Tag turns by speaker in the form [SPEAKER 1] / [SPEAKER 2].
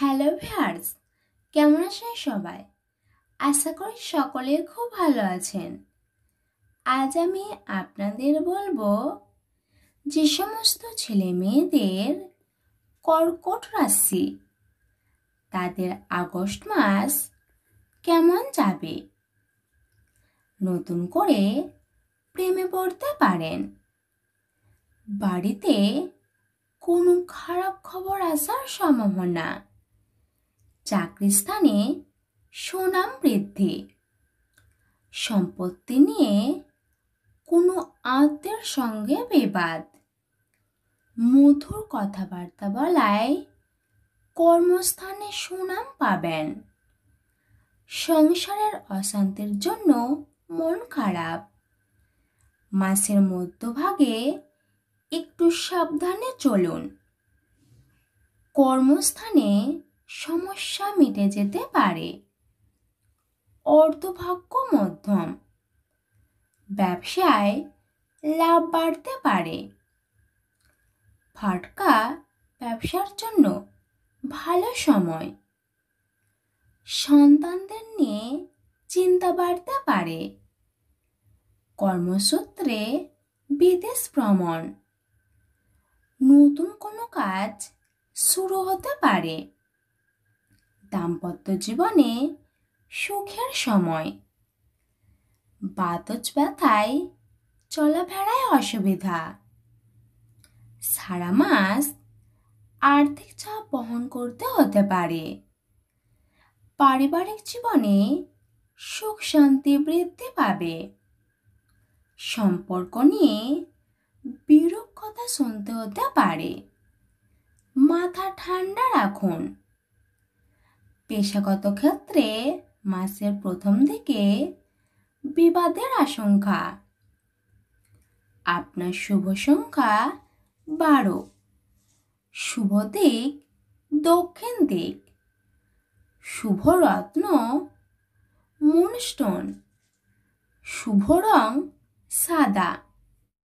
[SPEAKER 1] Hello viewers, কেমন আছেন সবাই? আশা করি সকলে খুব ভালো আছেন। আজ আমি আপনাদের বলবো যে সমস্ত ছেলে মেয়েদের কর্কট রাশি তাদের আগস্ট মাস কেমন যাবে। নতুন করে প্রেমে পড়তে পারেন, বাড়িতে কোনো খারাপ খবর আসার সম্ভাবনা, চাকরি স্থানে সুনাম বৃদ্ধি, সম্পত্তি নিয়ে কোনো আত্মীয়ের সঙ্গে বিবাদ, মধুর কথাবার্তা বলায় কর্মস্থানে সুনাম পাবেন, সংসারের অশান্তির জন্য মন খারাপ, মাসের মধ্যভাগে একটু সাবধানে চলুন, কর্মস্থানে সমস্যা মিটে যেতে পারে, অর্থভাগ্য মধ্যম, ব্যবসায় লাভ বাড়তে পারে, ফাটকা ব্যবসার জন্য ভালো সময়, সন্তানদের নিয়ে চিন্তা বাড়তে পারে, কর্মসূত্রে বিদেশ ভ্রমণ, নতুন কোনো কাজ শুরু হতে পারে, দাম্পত্য জীবনে সুখের সময়, বাতজ ব্যথায় চলাফেরায় অসুবিধা, সারা মাস আর্থিক চাপ বহন করতে হতে পারে, পারিবারিক জীবনে সুখ শান্তি বৃদ্ধি পাবে, সম্পর্ক নিয়ে বিরূপ কথা শুনতে হতে পারে, মাথা ঠান্ডা রাখুন, পেশাগত ক্ষেত্রে মাসের প্রথম দিকে বিবাদের আশঙ্কা, আপনার শুভ সংখ্যা 12, শুভ দিক দক্ষিণ দিক, শুভ রত্ন মুনস্টোন, শুভ রং সাদা।